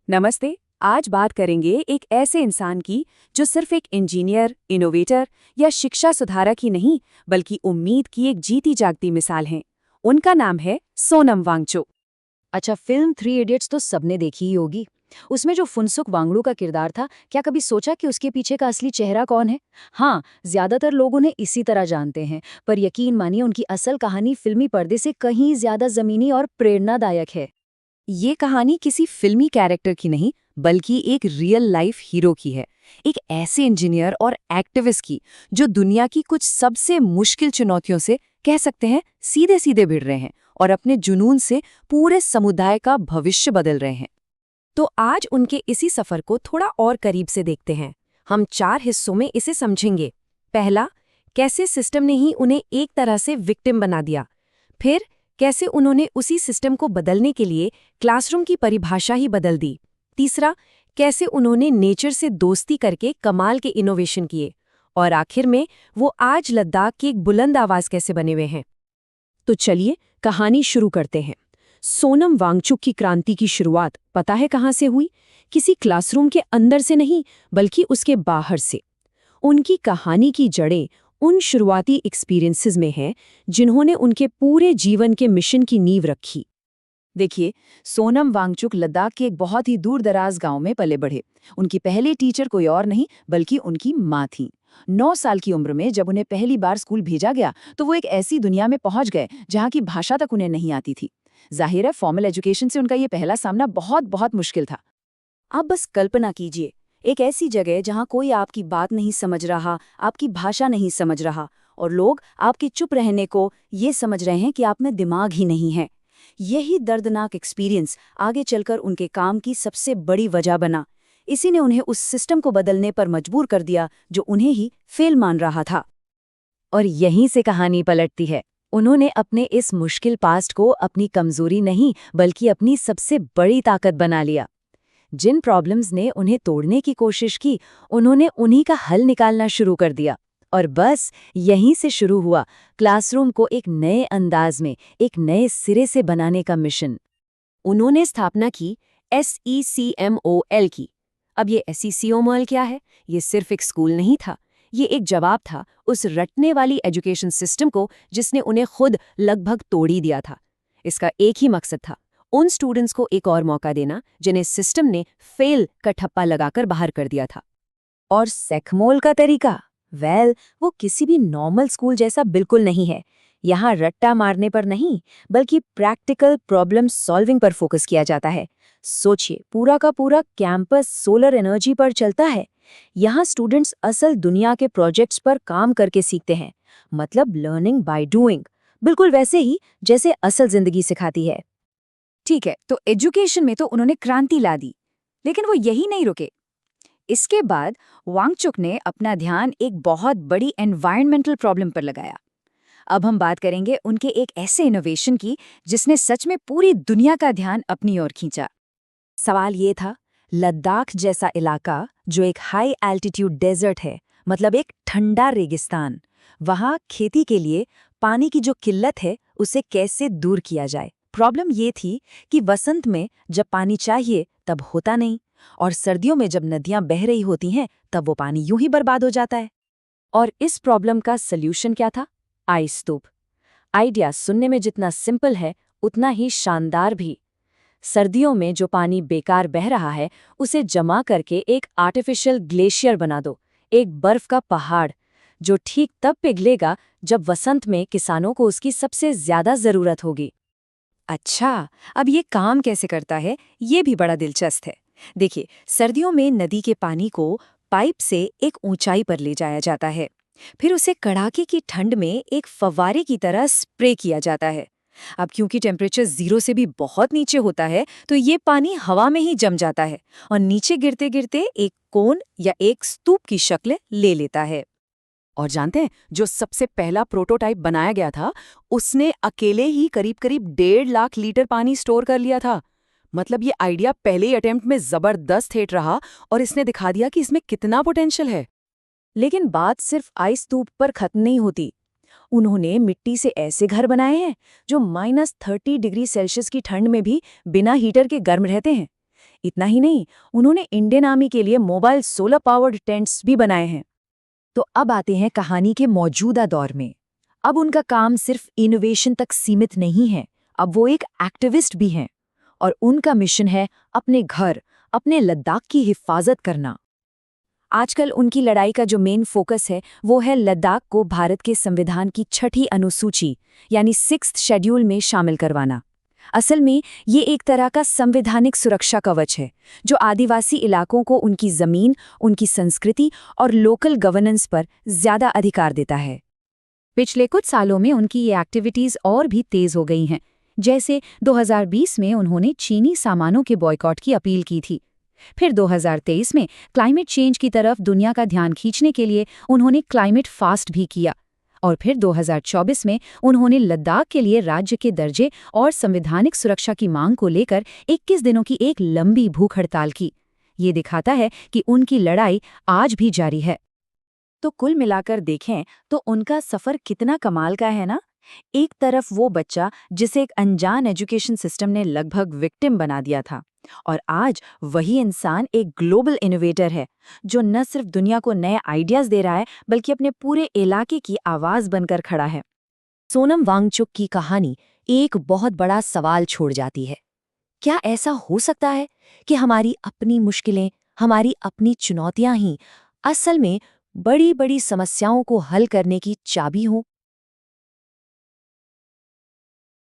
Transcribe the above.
नमस्ते। आज बात करेंगे एक ऐसे इंसान की जो सिर्फ एक इंजीनियर, इनोवेटर या शिक्षा सुधारक ही नहीं बल्कि उम्मीद की एक जीती जागती मिसाल हैं। उनका नाम है सोनम वांगचुक। अच्छा, फिल्म थ्री इडियट्स तो सबने देखी ही होगी। उसमें जो फुनसुक वांगडू का किरदार था, क्या कभी सोचा कि उसके पीछे का असली चेहरा कौन है? हाँ, ज्यादातर लोग उन्हें इसी तरह जानते हैं, पर यकीन मानिए उनकी असल कहानी फिल्मी पर्दे से कहीं ज्यादा जमीनी और प्रेरणादायक है। ये कहानी किसी फिल्मी कैरेक्टर की नहीं बल्कि एक रियल लाइफ हीरो की है। एक ऐसे इंजीनियर और एक्टिविस्ट की जो दुनिया की कुछ सबसे मुश्किल चुनौतियों से कह सकते हैं सीधे सीधे भिड़ रहे हैं और अपने जुनून से पूरे समुदाय का भविष्य बदल रहे हैं। तो आज उनके इसी सफर को थोड़ा और करीब से देखते हैं। हम 4 हिस्सों में इसे समझेंगे। पहला, कैसे सिस्टम ने ही उन्हें एक तरह से विक्टिम बना दिया। फिर कैसे उन्होंने उसी सिस्टम को बदलने के लिए क्लासरूम की परिभाषा ही बदल दी। तीसरा, कैसे उन्होंने नेचर से दोस्ती करके कमाल के इनोवेशन किए। और आखिर में वो आज लद्दाख की एक बुलंद आवाज कैसे बने हुए हैं। तो चलिए कहानी शुरू करते हैं। सोनम वांगचुक की क्रांति की शुरुआत पता है कहाँ से हुई? किसी क्लासरूम के अंदर से नहीं बल्कि उसके बाहर से। उनकी कहानी की जड़ें उन शुरुआती एक्सपीरियंसेस में हैं जिन्होंने उनके पूरे जीवन के मिशन की नींव रखी। देखिए, सोनम वांगचुक लद्दाख के एक बहुत ही दूर दराज गांव में पले बढ़े। उनकी पहली टीचर कोई और नहीं बल्कि उनकी माँ थी। 9 साल की उम्र में जब उन्हें पहली बार स्कूल भेजा गया तो वो एक ऐसी दुनिया में पहुंच गए जहां की भाषा तक उन्हें नहीं आती थी। जाहिर है, फॉर्मल एजुकेशन से उनका ये पहला सामना बहुत बहुत मुश्किल था। आप बस कल्पना कीजिए, एक ऐसी जगह जहां कोई आपकी बात नहीं समझ रहा, आपकी भाषा नहीं समझ रहा और लोग आपके चुप रहने को ये समझ रहे हैं कि आप में दिमाग ही नहीं है। यही दर्दनाक एक्सपीरियंस आगे चलकर उनके काम की सबसे बड़ी वजह बना। इसी ने उन्हें उस सिस्टम को बदलने पर मजबूर कर दिया जो उन्हें ही फेल मान रहा था। और यहीं से कहानी पलटती है। उन्होंने अपने इस मुश्किल पास्ट को अपनी कमजोरी नहीं बल्कि अपनी सबसे बड़ी ताकत बना लिया। जिन प्रॉब्लम्स ने उन्हें तोड़ने की कोशिश की, उन्होंने उन्हीं का हल निकालना शुरू कर दिया। और बस यहीं से शुरू हुआ क्लासरूम को एक नए अंदाज में, एक नए सिरे से बनाने का मिशन। उन्होंने स्थापना की SECMOL की। अब ये SECMOL क्या है? ये सिर्फ एक स्कूल नहीं था, ये एक जवाब था उस रटने वाली एजुकेशन सिस्टम को जिसने उन्हें खुद लगभग तोड़ ही दिया था। इसका एक ही मकसद था, उन स्टूडेंट्स को एक और मौका देना जिन्हें सिस्टम ने फेल का ठप्पा लगाकर बाहर कर दिया था। और सेकमोल का तरीका, वो किसी भी नॉर्मल स्कूल जैसा बिल्कुल नहीं है। यहाँ रट्टा मारने पर नहीं बल्कि प्रैक्टिकल प्रॉब्लम सॉल्विंग पर फोकस किया जाता है। सोचिए, पूरा का पूरा कैंपस सोलर एनर्जी पर चलता है। यहाँ स्टूडेंट्स असल दुनिया के प्रोजेक्ट्स पर काम करके सीखते हैं, मतलब लर्निंग बाय डूइंग, बिल्कुल वैसे ही जैसे असल जिंदगी सिखाती है। ठीक है, तो एजुकेशन में तो उन्होंने क्रांति ला दी, लेकिन वो यही नहीं रुके। इसके बाद वांगचुक ने अपना ध्यान एक बहुत बड़ी एनवायरमेंटल प्रॉब्लम पर लगाया। अब हम बात करेंगे उनके एक ऐसे इनोवेशन की जिसने सच में पूरी दुनिया का ध्यान अपनी ओर खींचा। सवाल ये था, लद्दाख जैसा इलाका जो एक हाई एल्टीट्यूड डेजर्ट है, मतलब एक ठंडा रेगिस्तान, वहाँ खेती के लिए पानी की जो किल्लत है उसे कैसे दूर किया जाए। प्रॉब्लम ये थी कि वसंत में जब पानी चाहिए तब होता नहीं, और सर्दियों में जब नदियां बह रही होती हैं तब वो पानी यूं ही बर्बाद हो जाता है। और इस प्रॉब्लम का सल्यूशन क्या था? आइस स्तूप। आइडिया सुनने में जितना सिंपल है उतना ही शानदार भी। सर्दियों में जो पानी बेकार बह रहा है उसे जमा करके एक आर्टिफिशियल ग्लेशियर बना दो, एक बर्फ का पहाड़ जो ठीक तब पिघलेगा जब वसंत में किसानों को उसकी सबसे ज्यादा जरूरत होगी। अच्छा, अब ये काम कैसे करता है, ये भी बड़ा दिलचस्प है। देखिए, सर्दियों में नदी के पानी को पाइप से एक ऊंचाई पर ले जाया जाता है, फिर उसे कड़ाके की ठंड में एक फव्वारे की तरह स्प्रे किया जाता है। अब क्योंकि टेम्परेचर 0 से भी बहुत नीचे होता है तो ये पानी हवा में ही जम जाता है और नीचे गिरते गिरते एक कोन या एक स्तूप की शक्ल ले लेता है। और जानते हैं, जो सबसे पहला प्रोटोटाइप बनाया गया था उसने अकेले ही करीब करीब 1.5 लाख लीटर पानी स्टोर कर लिया था। मतलब ये आइडिया पहले ही अटेम्प्ट में जबरदस्त हिट रहा और इसने दिखा दिया कि इसमें कितना पोटेंशियल है। लेकिन बात सिर्फ आइस स्तूप पर खत्म नहीं होती। उन्होंने मिट्टी से ऐसे घर बनाए हैं जो -30 डिग्री सेल्सियस की ठंड में भी बिना हीटर के गर्म रहते हैं। इतना ही नहीं, उन्होंने इंडियन आर्मी के लिए मोबाइल सोलर पावर्ड टेंट्स भी बनाए हैं। तो अब आते हैं कहानी के मौजूदा दौर में। अब उनका काम सिर्फ इनोवेशन तक सीमित नहीं है, अब वो एक एक्टिविस्ट भी हैं। और उनका मिशन है अपने घर, अपने लद्दाख की हिफाजत करना। आजकल उनकी लड़ाई का जो मेन फोकस है वो है लद्दाख को भारत के संविधान की 6ठी अनुसूची यानी 6th शेड्यूल में शामिल करवाना। असल में ये एक तरह का संवैधानिक सुरक्षा कवच है जो आदिवासी इलाकों को उनकी जमीन, उनकी संस्कृति और लोकल गवर्नेंस पर ज्यादा अधिकार देता है। पिछले कुछ सालों में उनकी ये एक्टिविटीज और भी तेज हो गई हैं। जैसे 2020 में उन्होंने चीनी सामानों के बॉयकॉट की अपील की थी। फिर 2023 में क्लाइमेट चेंज की तरफ दुनिया का ध्यान खींचने के लिए उन्होंने क्लाइमेट फास्ट भी किया। और फिर 2024 में उन्होंने लद्दाख के लिए राज्य के दर्जे और संवैधानिक सुरक्षा की मांग को लेकर 21 दिनों की एक लंबी भूख हड़ताल की। ये दिखाता है कि उनकी लड़ाई आज भी जारी है। तो कुल मिलाकर देखें तो उनका सफर कितना कमाल का है ना। एक तरफ वो बच्चा जिसे एक अनजान एजुकेशन सिस्टम ने लगभग विक्टिम बना दिया था, और आज वही इंसान एक ग्लोबल इनोवेटर है जो न सिर्फ दुनिया को नए आइडियाज दे रहा है बल्कि अपने पूरे इलाके की आवाज बनकर खड़ा है। सोनम वांगचुक की कहानी एक बहुत बड़ा सवाल छोड़ जाती है। क्या ऐसा हो सकता है कि हमारी अपनी मुश्किलें, हमारी अपनी चुनौतियां ही असल में बड़ी बड़ी समस्याओं को हल करने की चाबी हों?